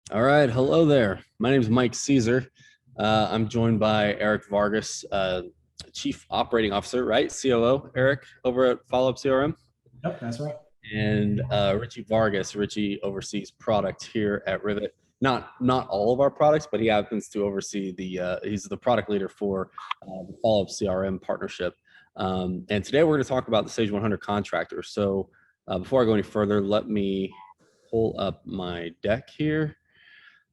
All right, hello there. My name is Mike Caesar. I'm joined by Eric Vargas, Chief Operating Officer, right? COO, Eric, over at Followup CRM, Yep, that's right. and Richie Vargas. Richie oversees product here at Ryvit. Not all of our products, but he happens to oversee he's the product leader for the Followup CRM partnership. And today we're going to talk about the Sage100 Contractor. So before I go any further, let me pull up my deck here.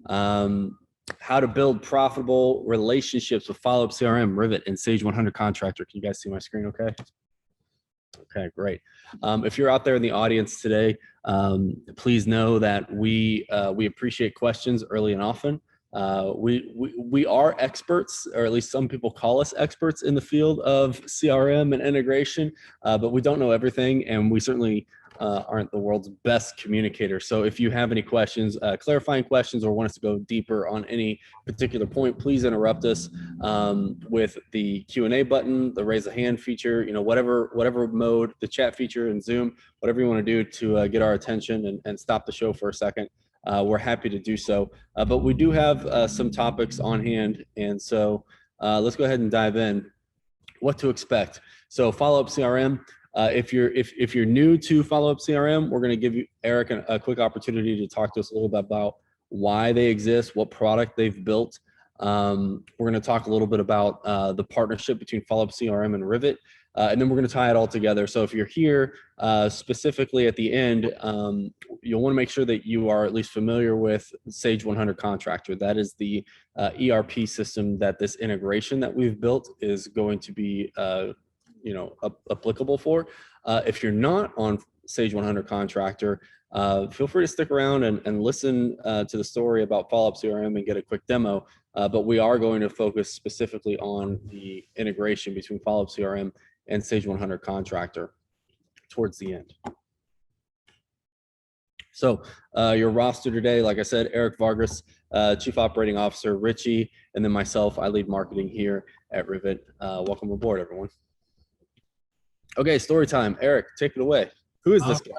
How to build profitable relationships with Followup CRM, Ryvit, and Sage100 Contractor. Can you guys see my screen okay? Okay, great. If you're out there in the audience today, please know that we appreciate questions early and often. We are experts, or at least some people call us experts in the field of CRM and integration, but we don't know everything, and we certainly aren't the world's best communicator. So if you have any questions, clarifying questions, or want us to go deeper on any particular point, please interrupt us with the Q&A button, the raise a hand feature, whatever mode, the chat feature in Zoom, whatever you want to do to get our attention and stop the show for a second. We're happy to do so. But we do have some topics on hand. And so let's go ahead and dive in. What to expect. So Followup CRM. If you're new to Followup CRM, we're going to give you Eric a quick opportunity to talk to us a little bit about why they exist, what product they've built. We're going to talk a little bit about the partnership between Followup CRM and Ryvit, and then we're going to tie it all together. So if you're here specifically at the end, you'll want to make sure that you are at least familiar with Sage100 Contractor. That is the ERP system that this integration that we've built is going to be applicable for. If you're not on Sage100 Contractor, feel free to stick around and listen to the story about Followup CRM and get a quick demo. But we are going to focus specifically on the integration between Followup CRM and Sage100 Contractor towards the end. So your roster today, like I said, Eric Vargas, Chief Operating Officer, Richie, and then myself, I lead marketing here at Ryvit. Welcome aboard, everyone. Okay, story time. Eric, take it away. Who is this guy?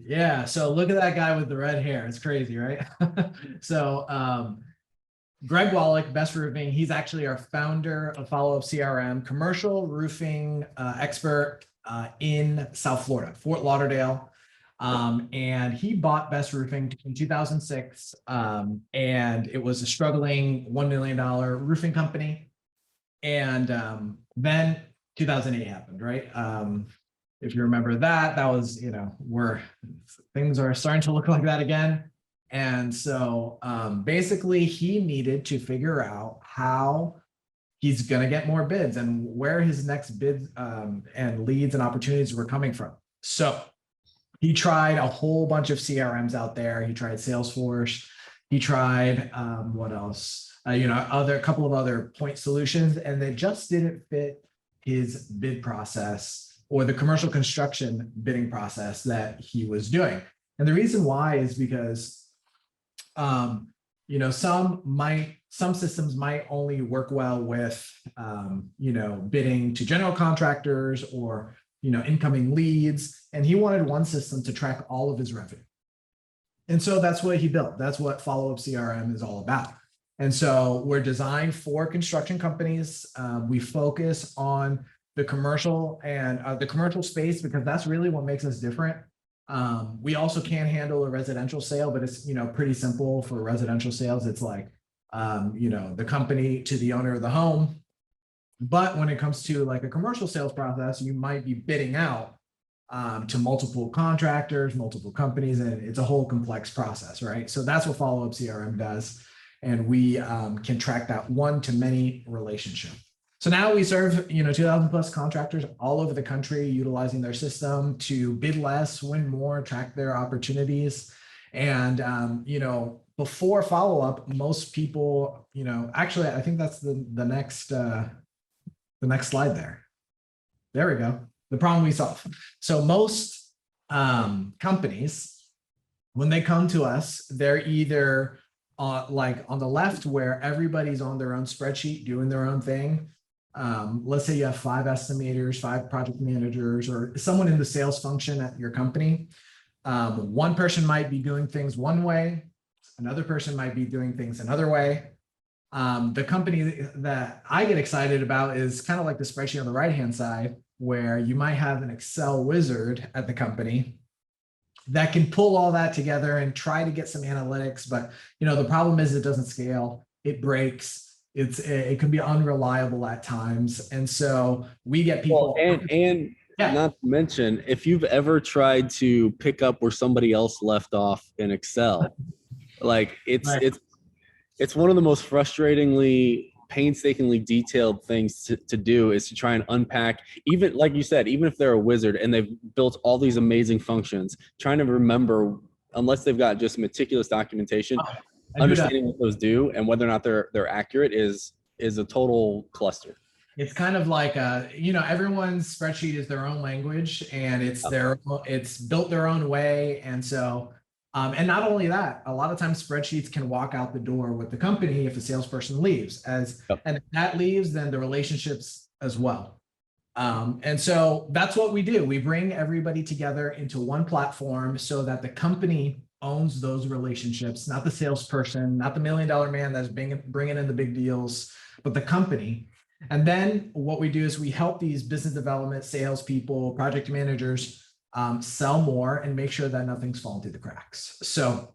Yeah, so look at that guy with the red hair. It's crazy, right? So Greg Wallach, Best Roofing, he's actually our founder of Followup CRM, commercial roofing expert in South Florida, Fort Lauderdale. And he bought Best Roofing in 2006, and it was a struggling $1 million roofing company. And then 2008 happened, right? If you remember that was, where things are starting to look like that again. And so basically he needed to figure out how he's going to get more bids and where his next bids and leads and opportunities were coming from. So he tried a whole bunch of CRMs out there. He tried Salesforce. He tried what else? A couple of other point solutions, and they just didn't fit his bid process or the commercial construction bidding process that he was doing. And the reason why is because, some systems might only work well with, bidding to general contractors or, incoming leads. And he wanted one system to track all of his revenue. And so that's what he built. That's what Followup CRM is all about. And so we're designed for construction companies. We focus on the commercial and the commercial space because that's really what makes us different. We also can handle a residential sale, but it's pretty simple for residential sales. It's like the company to the owner of the home. But when it comes to like a commercial sales process, you might be bidding out to multiple contractors, multiple companies, and it's a whole complex process, right? So that's what Followup CRM does. And we can track that one-to-many relationship. So now we serve 2,000 plus contractors all over the country utilizing their system to bid less, win more, track their opportunities. And before Followup, most people, actually, I think that's the next slide there. There we go. The problem we solve. So most companies, when they come to us, they're either like on the left where everybody's on their own spreadsheet doing their own thing. Let's say you have 5 estimators, 5 project managers, or someone in the sales function at your company. One person might be doing things one way, Another person might be doing things another way. The company that I get excited about is kind of like the spreadsheet on the right-hand side, where you might have an Excel wizard at the company that can pull all that together and try to get some analytics. But the problem is it doesn't scale, it breaks, it can be unreliable at times. And so we get people. Well, and Yeah. not to mention, if you've ever tried to pick up where somebody else left off in Excel, like it's one of the most frustratingly, painstakingly detailed things to do is to try and unpack, even like you said, even if they're a wizard and they've built all these amazing functions, trying to remember, unless they've got just meticulous documentation, understanding what those do and whether or not they're accurate is a total cluster. It's kind of like everyone's spreadsheet is their own language, and it's built their own way. And so and not only that, a lot of times spreadsheets can walk out the door with the company if a salesperson leaves. And if that leaves, then the relationships as well. And so that's what we do. We bring everybody together into one platform so that the company owns those relationships, not the salesperson, not the $1 million man that's bringing in the big deals, but the company. And then what we do is we help these business development, salespeople, project managers sell more and make sure that nothing's falling through the cracks. So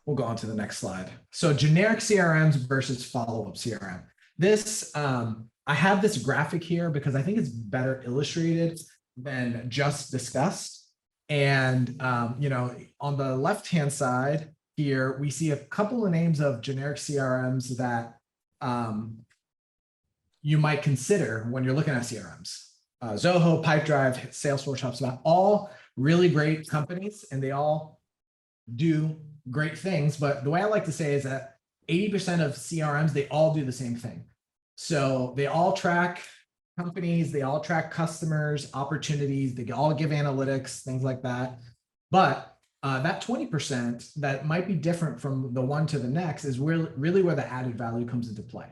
we'll go on to the next slide. So generic CRMs versus Followup CRM. This, I have this graphic here because I think it's better illustrated than just discussed. And, on the left-hand side here, we see a couple of names of generic CRMs that you might consider when you're looking at CRMs. Zoho, Pipedrive, Salesforce, HubSpot, all really great companies, and they all do great things. But the way I like to say is that 80% of CRMs, they all do the same thing. So they all track companies, they all track customers, opportunities, they all give analytics, things like that. But that 20% that might be different from the one to the next is really where the added value comes into play.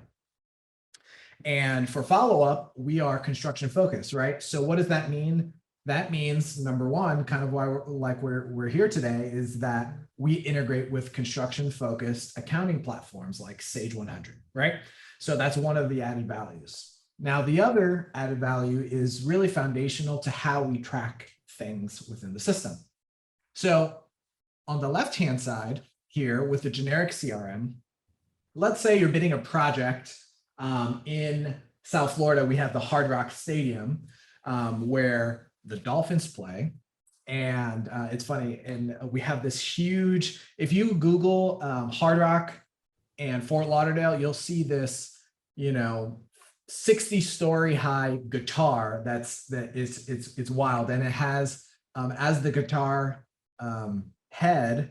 And for Followup, we are construction focused, right? So what does that mean? That means, number one, kind of why we're here today, is that we integrate with construction focused accounting platforms like Sage100, right? So that's one of the added values. Now, the other added value is really foundational to how we track things within the system. So on the left-hand side here with the generic CRM, let's say you're bidding a project in South Florida. We have the Hard Rock Stadium where the Dolphins play. And it's funny. And we have this huge, if you Google Hard Rock and Fort Lauderdale, you'll see this, 60-story high guitar it's wild. And it has, as the guitar head,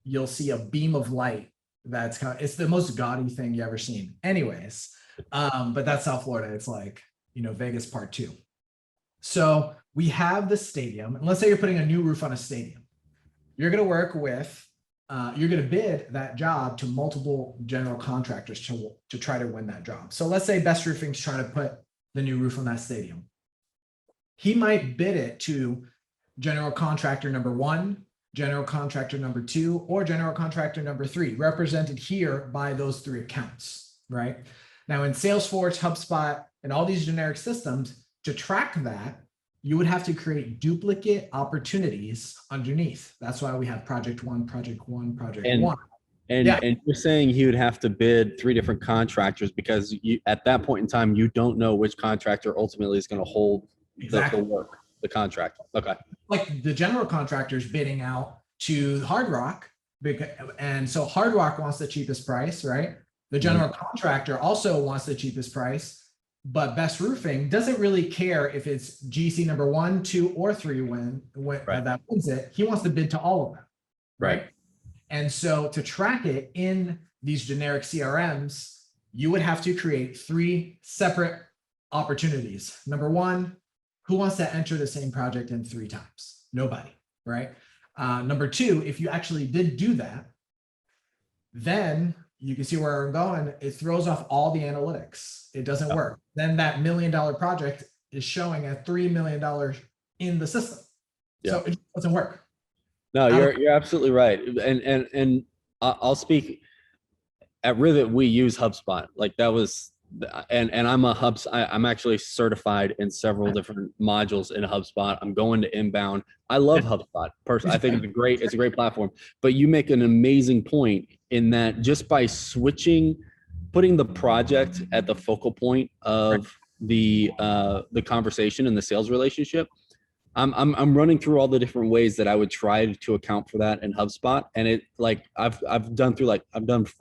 you'll see a beam of light that's it's the most gaudy thing you ever seen. Anyways, but that's South Florida. It's like, Vegas part 2. So we have the stadium, and let's say you're putting a new roof on a stadium. You're going to work with, you're going to bid that job to multiple general contractors to try to win that job. So let's say Best Roofing's trying to put the new roof on that stadium. He might bid it to general contractor number 1, general contractor number 2, or general contractor number 3, represented here by those 3 accounts, right? Now in Salesforce, HubSpot, and all these generic systems, to track that, you would have to create duplicate opportunities underneath. That's why we have project 1, project 1, project 1. And you're saying he would have to bid 3 different contractors because at that point in time, you don't know which contractor ultimately is going to hold the work, the contract. Okay. Like the general contractors bidding out to Hard Rock, and so Hard Rock wants the cheapest price, right? The general contractor also wants the cheapest price, but Best Roofing doesn't really care if it's GC number 1, 2, or 3 that wins it. He wants to bid to all of them, right? And so to track it in these generic CRMs, you would have to create 3 separate opportunities. Number 1, who wants to enter the same project in 3 times? Nobody, right? Number 2, if you actually did do that, then you can see where I'm going. It throws off all the analytics. It doesn't work. Then that $1 million project is showing at $3 million in the system. So it just doesn't work. No, you're absolutely right. And I'll speak at Ryvit. We use HubSpot. Like that was, and I'm actually certified in several different modules in HubSpot. I'm going to inbound. I love HubSpot. Personally, I think it's a great platform. But you make an amazing point in that just by putting the project at the focal point of the conversation and the sales relationship. I'm running through all the different ways that I would try to account for that in HubSpot, and it like I've done 4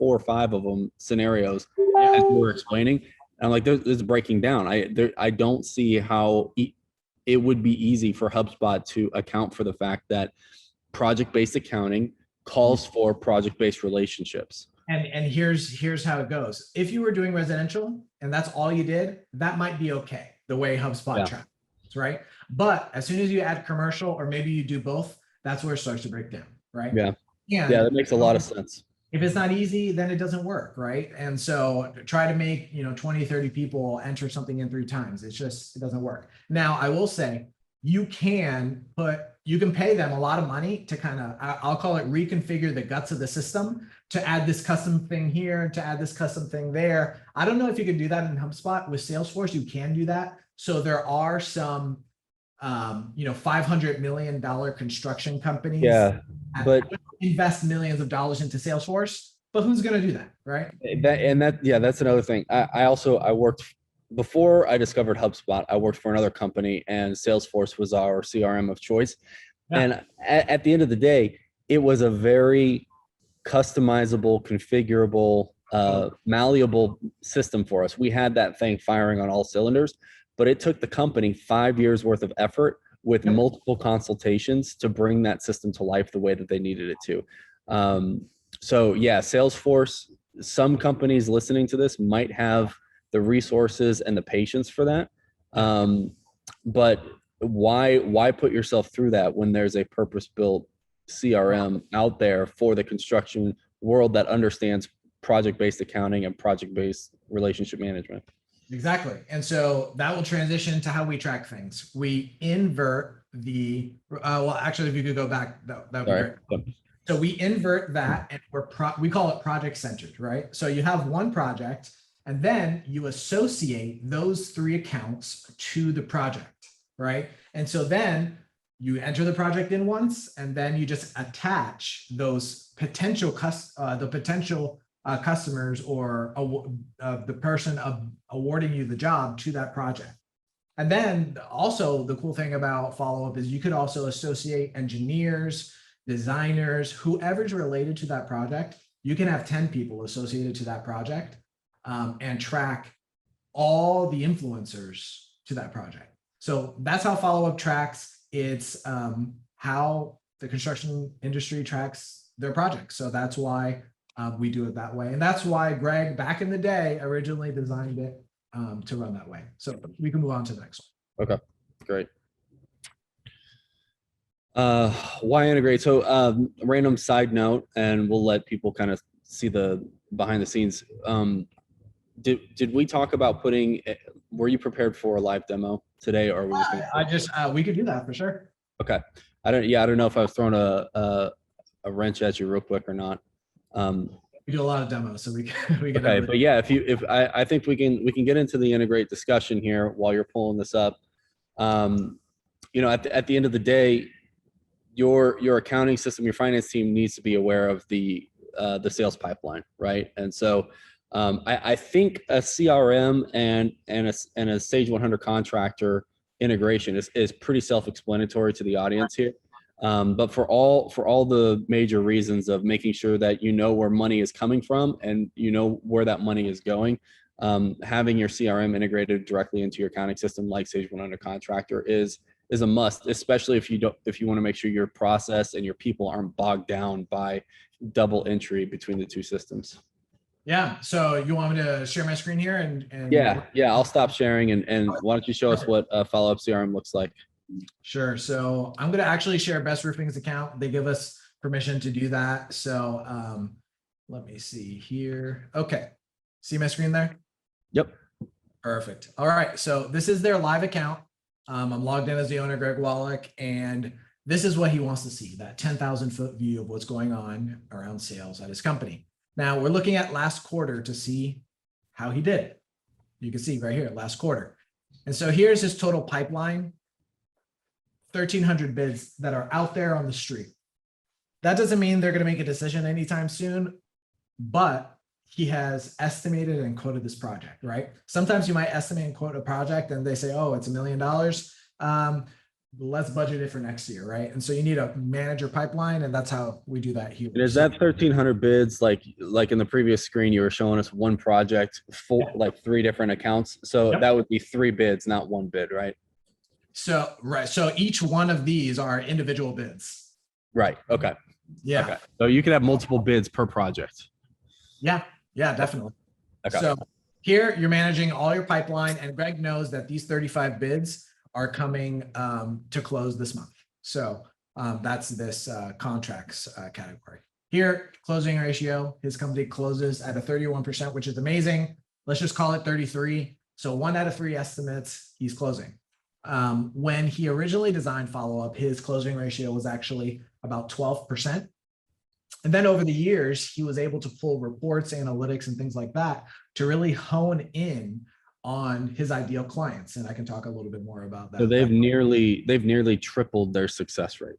or 5 of them scenarios as we were explaining. And I'm like, there's breaking down. I don't see how it would be easy for HubSpot to account for the fact that project-based accounting calls for project-based relationships. And here's how it goes. If you were doing residential and that's all you did, that might be okay, the way HubSpot tracks, right? But as soon as you add commercial, or maybe you do both, that's where it starts to break down, right? Yeah, that makes a lot of sense. If it's not easy, then it doesn't work, right? And so try to make 20, 30 people enter something in 3 times. It doesn't work. Now, I will say you can pay them a lot of money to kind of, I'll call it reconfigure the guts of the system to add this custom thing here, to add this custom thing there. I don't know if you can do that in HubSpot. With Salesforce, you can do that. So there are some, $500 million construction companies but invest millions of dollars into Salesforce, but who's going to do that, right? That's another thing. I worked before I discovered HubSpot. I worked for another company, and Salesforce was our CRM of choice. Yeah. And at the end of the day, it was a very customizable, configurable, malleable system for us. We had that thing firing on all cylinders, but it took the company 5 years worth of effort with multiple consultations to bring that system to life the way that they needed it to. So yeah, Salesforce, some companies listening to this might have the resources and the patience for that. But why put yourself through that when there's a purpose-built CRM out there for the construction world that understands project-based accounting and project-based relationship management? Exactly. And so that will transition to how we track things. We invert actually, if you could go back, that would be great. So we invert that, and we call it project centered, right? So you have one project, and then you associate those 3 accounts to the project, right? And so then you enter the project in once, and then you just attach those potential customers or the person awarding you the job to that project. And then also the cool thing about Followup is you could also associate engineers, designers, whoever's related to that project. You can have 10 people associated to that project and track all the influencers to that project. So that's how Followup tracks. It's how the construction industry tracks their projects. So that's why we do it that way. And that's why Greg, back in the day, originally designed it to run that way. So we can move on to the next one. Okay, great. Why integrate? So random side note, and we'll let people kind of see the behind the scenes. Did we talk about were you prepared for a live demo today, or were we we could do that for sure. Okay. I don't know if I was throwing a wrench at you real quick or not. We do a lot of demos, so we can. Okay, but yeah, I think we can get into the integrate discussion here while you're pulling this up. At the end of the day, your accounting system, your finance team needs to be aware of the sales pipeline, right? And so I think a CRM and a Sage100 contractor integration is pretty self-explanatory to the audience here. But for all the major reasons of making sure that you know where money is coming from and you know where that money is going, having your CRM integrated directly into your accounting system like Sage100 Contractor is a must, especially if you want to make sure your process and your people aren't bogged down by double entry between the two systems. Yeah. So you want me to share my screen here and yeah, I'll stop sharing and why don't you show us what Followup CRM looks like? Sure. So I'm going to actually share Best Roofing's account. They give us permission to do that. So let me see here. Okay. See my screen there? Yep. Perfect. All right. So this is their live account. I'm logged in as the owner, Greg Wallach, and This is what he wants to see, that 10,000 foot view of what's going on around sales at his company. Now we're looking at last quarter to see how he did. You can see right here, last quarter. And so here's his total pipeline, 1,300 bids that are out there on the street. That doesn't mean they're going to make a decision anytime soon, but he has estimated and quoted this project, right? Sometimes you might estimate and quote a project and they say, oh, it's $1 million. Let's budget it for next year, right? And so you need a manager pipeline, and that's how we do that here. And is that 1,300 bids like in the previous screen you were showing us one project for like 3 different accounts? So that would be 3 bids, not 1 bid, right? So right. So each one of these are individual bids. Right. Okay. Yeah. Okay. So you could have multiple bids per project. Yeah. Yeah, definitely. Okay. So here you're managing all your pipeline, and Greg knows that these 35 bids are coming to close this month. So that's this contracts category. Here, closing ratio, his company closes at a 31%, which is amazing. Let's just call it 33. So 1 out of 3 estimates, he's closing. When he originally designed Follow-Up, his closing ratio was actually about 12%. And then over the years, he was able to pull reports, analytics, and things like that to really hone in on his ideal clients. And I can talk a little bit more about that. So they've nearly tripled their success rate.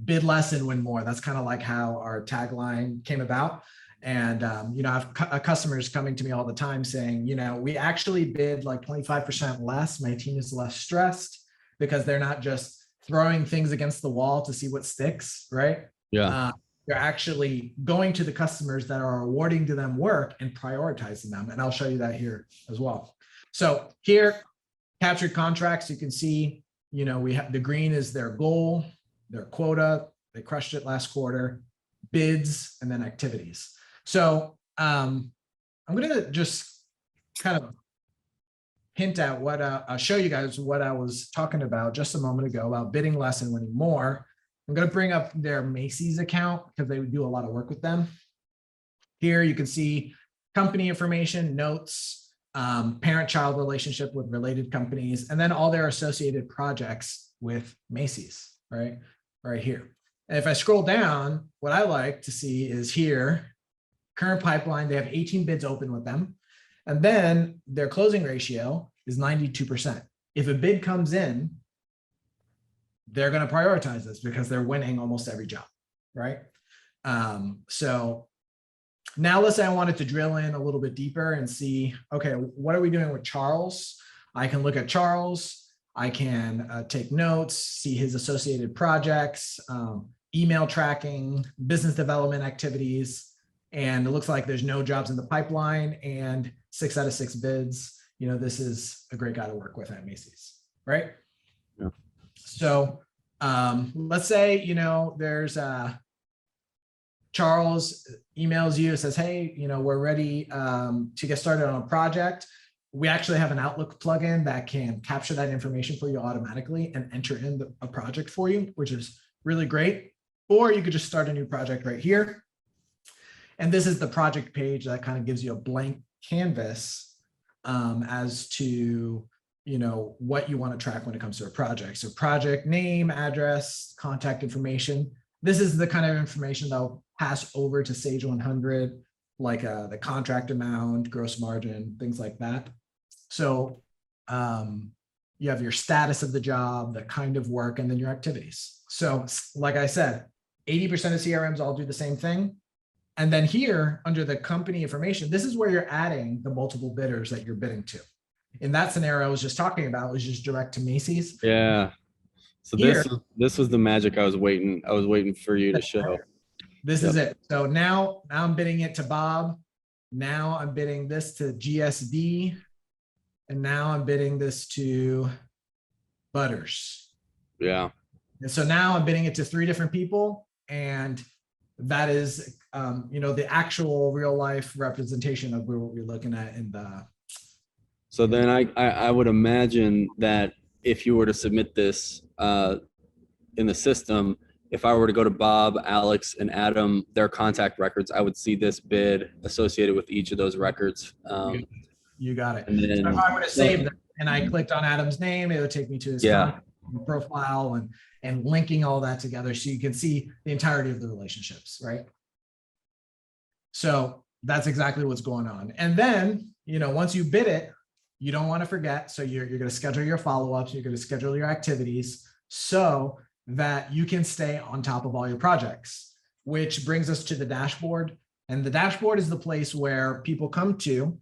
Bid less and win more. That's kind of like how our tagline came about. And, you know, I've customers coming to me all the time saying, you know, we actually bid like 25% less. My team is less stressed because they're not just throwing things against the wall to see what sticks, right? Yeah. They're actually going to the customers that are awarding to them work and prioritizing them. And I'll show you that here as well. So here, captured contracts, you can see, you know, we have the green is their goal, their quota. They crushed it last quarter, bids, and then activities. So I'm going to just kind of hint at what I'll show you guys what I was talking about just a moment ago about bidding less and winning more. I'm going to bring up their Macy's account because they do a lot of work with them. Here you can see company information, notes, parent-child relationship with related companies, and then all their associated projects with Macy's, right here. And if I scroll down, what I like to see is here, current pipeline, they have 18 bids open with them. And then their closing ratio is 92%. If a bid comes in, they're going to prioritize this because they're winning almost every job, right? So now let's say I wanted to drill in a little bit deeper and see, okay, what are we doing with Charles? I can look at Charles. I can take notes, see his associated projects, email tracking, business development activities. And it looks like there's no jobs in the pipeline and 6 out of 6 bids. You know, this is a great guy to work with at Macy's, right? Yeah. So let's say, you know, there's Charles emails you, says, hey, you know, we're ready to get started on a project. We actually have an Outlook plugin that can capture that information for you automatically and enter in a project for you, which is really great. Or you could just start a new project right here. And this is the project page that kind of gives you a blank canvas as to, you know, what you want to track when it comes to a project. So project name, address, contact information. This is the kind of information that will pass over to Sage100, like the contract amount, gross margin, things like that. So you have your status of the job, the kind of work, and then your activities. So like I said, 80% of CRMs all do the same thing. And then here under the company information, this is where you're adding the multiple bidders that you're bidding to. In that scenario I was just talking about, was just direct to Macy's. Yeah. So this was the magic I was waiting for you to show. This is it. So now I'm bidding it to Bob. Now I'm bidding this to GSD. And now I'm bidding this to Butters. Yeah. And so now I'm bidding it to 3 different people. And that is, you know, the actual real life representation of what we're looking at in the. So then I would imagine that if you were to submit this in the system, if I were to go to Bob, Alex, and Adam, their contact records, I would see this bid associated with each of those records. You got it. And then, so if I were to save them and I clicked on Adam's name, it would take me to his yeah. contact. profile and linking all that together so you can see the entirety of the relationships, right? So that's exactly what's going on. And then, once you bid it, you don't want to forget. So you're going to schedule your follow-ups, you're going to schedule your activities so that you can stay on top of all your projects, which brings us to the dashboard. And the dashboard is the place where people come to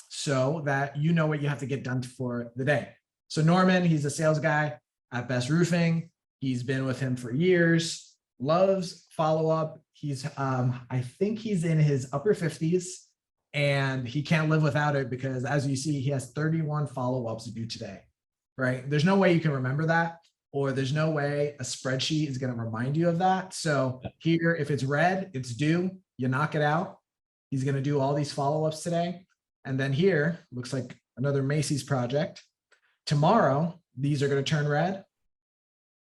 so that you know what you have to get done for the day. So Norman, he's a sales guy at Best Roofing. He's been with him for years, loves follow-up. He's, I think he's in his upper 50s and he can't live without it because as you see, he has 31 follow-ups to do today, right? There's no way you can remember that, or there's no way a spreadsheet is going to remind you of that. So here, if it's red, it's due, you knock it out. He's going to do all these follow-ups today. And then here, looks like another Macy's project. Tomorrow, these are going to turn red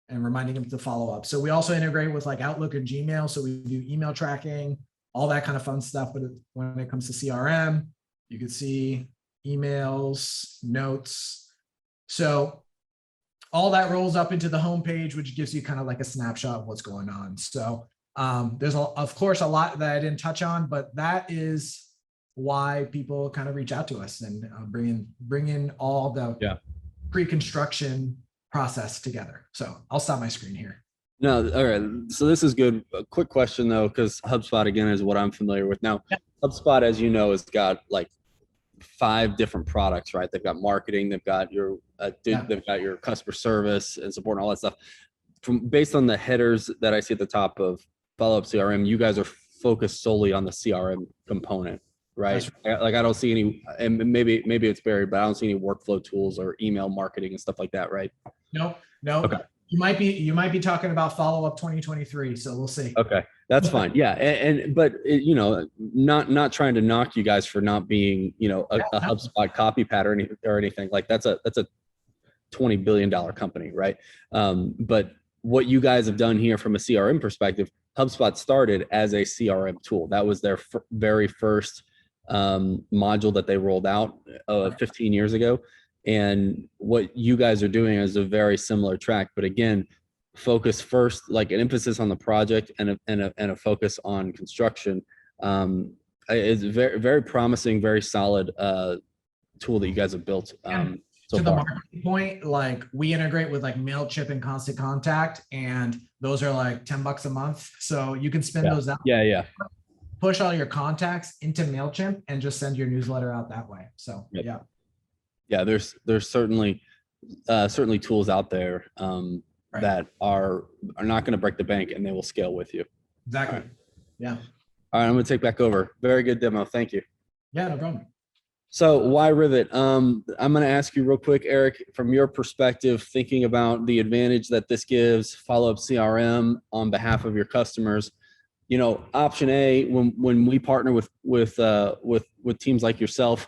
and reminding him to follow up. So we also integrate with like Outlook and Gmail. So we do email tracking, all that kind of fun stuff. But when it comes to CRM, you can see emails, notes. So all that rolls up into the homepage, which gives you kind of like a snapshot of what's going on. So there's, of course, a lot that I didn't touch on, but that is why people kind of reach out to us and bring in all the pre-construction process together. So I'll stop my screen here. No, all right. So this is good. A quick question though, because HubSpot again is what I'm familiar with now. HubSpot, as you know, has got like 5 different products, right? They've got marketing, they've got your they've got your customer service and support and all that stuff. Based on the headers that I see at the top of Followup CRM, you guys are focused solely on the CRM component, right? Like I don't see any, and maybe it's buried, but I don't see any workflow tools or email marketing and stuff like that, right? No. Okay. You might be talking about Followup 2023, so we'll see. Okay, that's fine. Yeah, but not trying to knock you guys for not being a HubSpot copy pattern or anything like that's a $20 billion company, right? But what you guys have done here from a CRM perspective, HubSpot started as a CRM tool. That was their very first module that they rolled out 15 years ago. And what you guys are doing is a very similar track, but again, focus first, like an emphasis on the project and a focus on construction. It's very, very promising, very solid tool that you guys have built. So to the marketing point, like we integrate with like MailChimp and Constant Contact, and those are like $10 a month. So you can spin those out. Yeah. Push all your contacts into MailChimp and just send your newsletter out that way. So yeah, there's certainly tools out there that are not going to break the bank, and they will scale with you. Exactly. All right. Yeah. All right, I'm going to take back over. Very good demo. Thank you. Yeah, no problem. So why Ryvit? I'm going to ask you real quick, Eric, from your perspective, thinking about the advantage that this gives Followup CRM on behalf of your customers. Option A, when we partner with teams like yourself,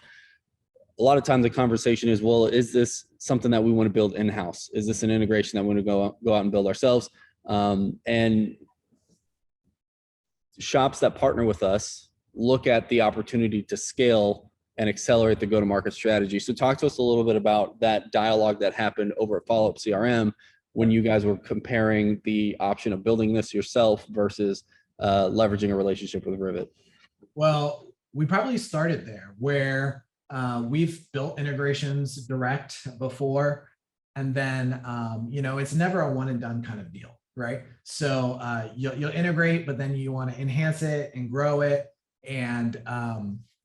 a lot of times the conversation is, well, is this something that we want to build in-house? Is this an integration that we want to go out and build ourselves? And shops that partner with us look at the opportunity to scale and accelerate the go-to-market strategy. So talk to us a little bit about that dialogue that happened over at Followup CRM when you guys were comparing the option of building this yourself versus leveraging a relationship with Ryvit. Well, we probably started there where we've built integrations direct before, and then it's never a one and done kind of deal, right? So you'll integrate, but then you want to enhance it and grow it. And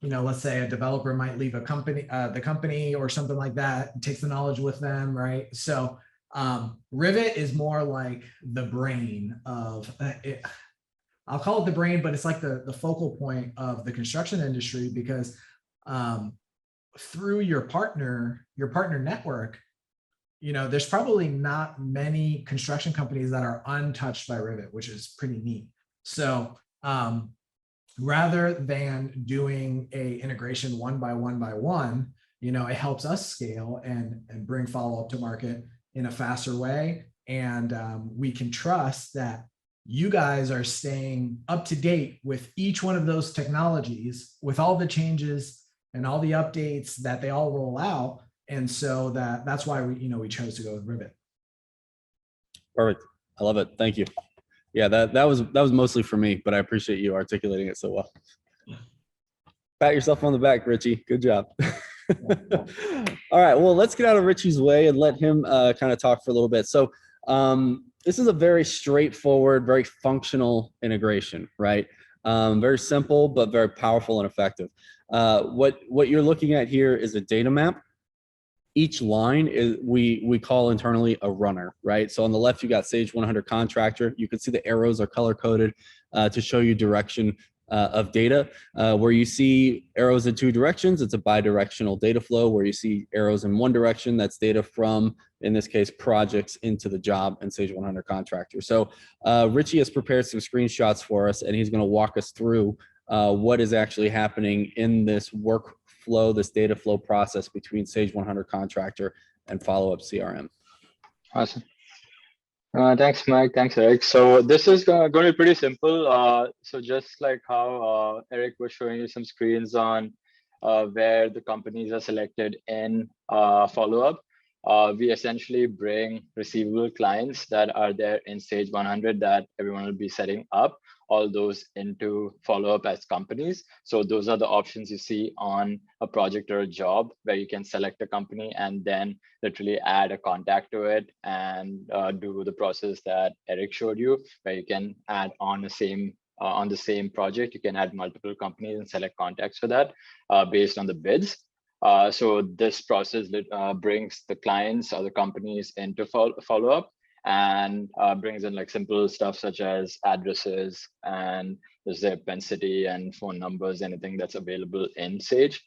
let's say a developer might leave the company or something like that, takes the knowledge with them, right? So Ryvit is more like the brain of it. I'll call it the brain, but it's like the focal point of the construction industry, because through your partner network, there's probably not many construction companies that are untouched by Ryvit, which is pretty neat. So rather than doing a integration one by one, it helps us scale and bring Followup to market in a faster way. And we can trust that you guys are staying up to date with each one of those technologies, with all the changes and all the updates that they all roll out. And so that's why we chose to go with Ryvit. Perfect. I love it. Thank you. Yeah, that was mostly for me, but I appreciate you articulating it so well. Pat yourself on the back, Richie. Good job. All right, well, let's get out of Richie's way and let him kind of talk for a little bit. So this is a very straightforward, very functional integration, right? Very simple, but very powerful and effective. What you're looking at here is a data map. Each line is we call internally a runner, right? So on the left, you got Sage100 Contractor. You can see the arrows are color coded to show you direction of data. Where you see arrows in two directions, it's a bidirectional data flow. Where you see arrows in one direction, that's data from, in this case, projects into the job in Sage100 Contractor. So Richie has prepared some screenshots for us, and he's going to walk us through what is actually happening in this workflow, this data flow process between Sage100 Contractor and Followup CRM. Awesome. Thanks, Mike. Thanks, Eric. So this is going to be pretty simple. So just like how Eric was showing you some screens on where the companies are selected in Followup, we essentially bring receivable clients that are there in Sage100 that everyone will be setting up, all those into Followup as companies. So those are the options you see on a project or a job where you can select a company and then literally add a contact to it and do the process that Eric showed you, where you can add on the same project, you can add multiple companies and select contacts for that based on the bids. So this process brings the clients or the companies into Followup and brings in like simple stuff such as addresses and the zip and city and phone numbers, anything that's available in Sage.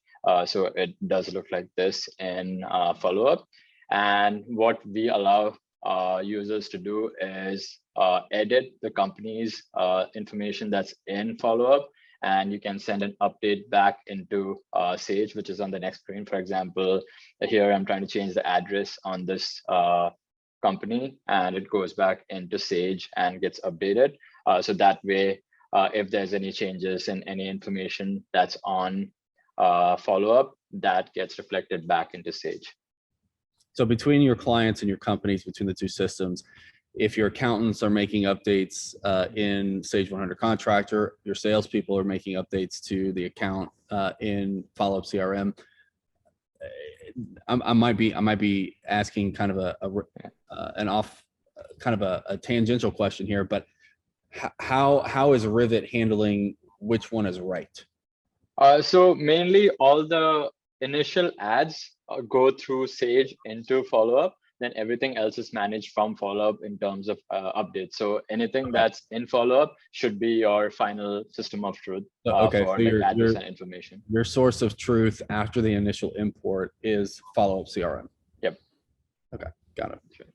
So it does look like this in Followup. And what we allow users to do is edit the company's information that's in Followup, and you can send an update back into Sage, which is on the next screen. For example, here I'm trying to change the address on this company, and it goes back into Sage and gets updated. So that way, if there's any changes in any information that's on Followup, that gets reflected back into Sage. So between your clients and your companies, between the two systems, if your accountants are making updates in Sage100 Contractor, your salespeople are making updates to the account in Followup CRM. I might be asking kind of a tangential question here, but how is Ryvit handling which one is right? So mainly all the initial ads go through Sage into Followup. Then everything else is managed from Followup in terms of updates. So anything that's in Followup should be your final system of truth for so like address and information. Your source of truth after the initial import is Followup CRM. Yep. Okay, got it. Sure.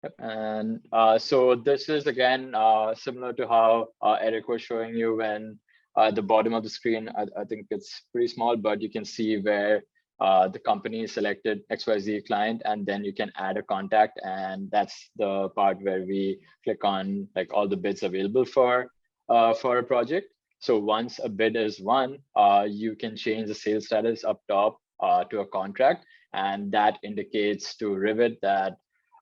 Yep. And so this is again similar to how Eric was showing you when at the bottom of the screen, I think it's pretty small, but you can see where the company selected XYZ client, and then you can add a contact, and that's the part where we click on like all the bids available for a project. So once a bid is won, you can change the sales status up top to a contract, and that indicates to Ryvit that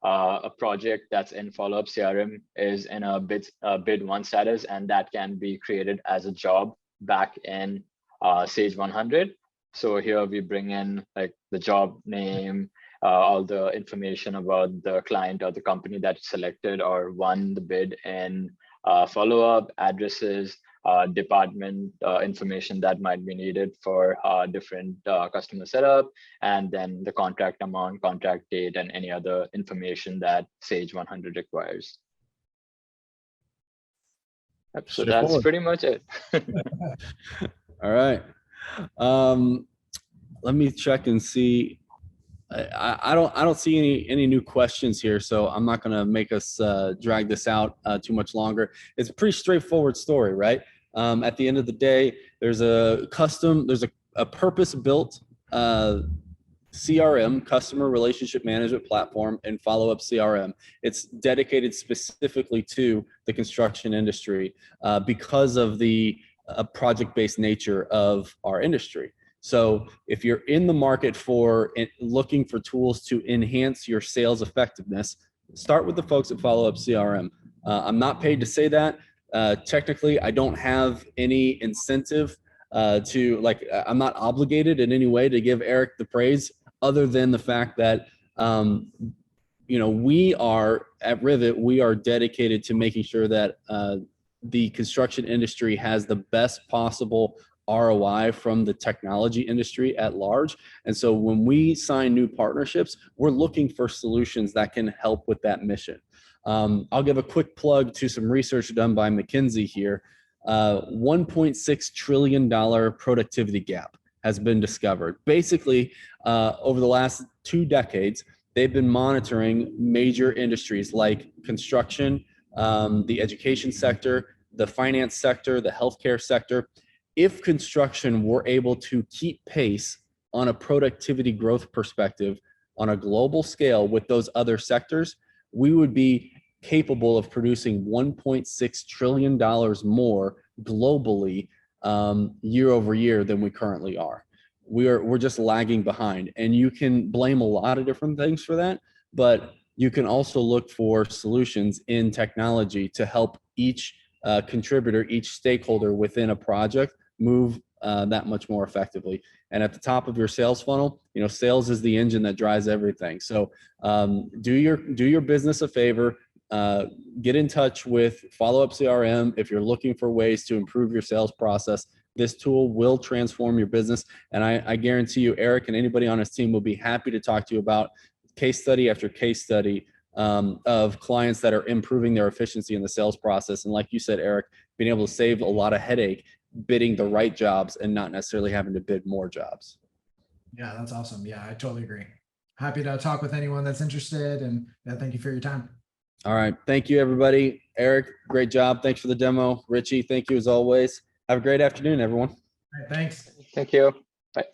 a project that's in Followup CRM is in a bid one status, and that can be created as a job back in Sage100. So here we bring in like the job name, all the information about the client or the company that selected or won the bid in Followup, addresses, department information that might be needed for different customer setup, and then the contract amount, contract date, and any other information that Sage100 requires. Yep, so that's pretty much it. All right. Let me check and see. I don't see any new questions here, so I'm not going to make us drag this out too much longer. It's a pretty straightforward story, right? At the end of the day, there's a purpose-built CRM, customer relationship management platform, and Followup CRM. It's dedicated specifically to the construction industry because of the project-based nature of our industry. So if you're in the market for looking for tools to enhance your sales effectiveness, start with the folks at Followup CRM. I'm not paid to say that. Technically, I don't have any incentive I'm not obligated in any way to give Eric the praise other than the fact that, we are at Ryvit, we are dedicated to making sure that the construction industry has the best possible ROI from the technology industry at large. And so when we sign new partnerships, we're looking for solutions that can help with that mission. I'll give a quick plug to some research done by McKinsey here. $1.6 trillion productivity gap has been discovered. Basically, over the last 2 decades, they've been monitoring major industries like construction, the education sector, the finance sector, the healthcare sector. If construction were able to keep pace on a productivity growth perspective on a global scale with those other sectors, we would be capable of producing $1.6 trillion more globally year over year than we currently are. We're just lagging behind, and you can blame a lot of different things for that, but you can also look for solutions in technology to help each contributor, each stakeholder within a project move that much more effectively. And at the top of your sales funnel, sales is the engine that drives everything. So do your business a favor. Get in touch with Followup CRM if you're looking for ways to improve your sales process. This tool will transform your business. And I guarantee you, Eric and anybody on his team will be happy to talk to you about case study after case study of clients that are improving their efficiency in the sales process. And like you said, Eric, being able to save a lot of headache bidding the right jobs and not necessarily having to bid more jobs. Yeah, that's awesome. Yeah, I totally agree. Happy to talk with anyone that's interested, and thank you for your time. All right. Thank you, everybody. Eric, great job. Thanks for the demo. Richie, thank you as always. Have a great afternoon, everyone. All right, thanks. Thank you. Bye.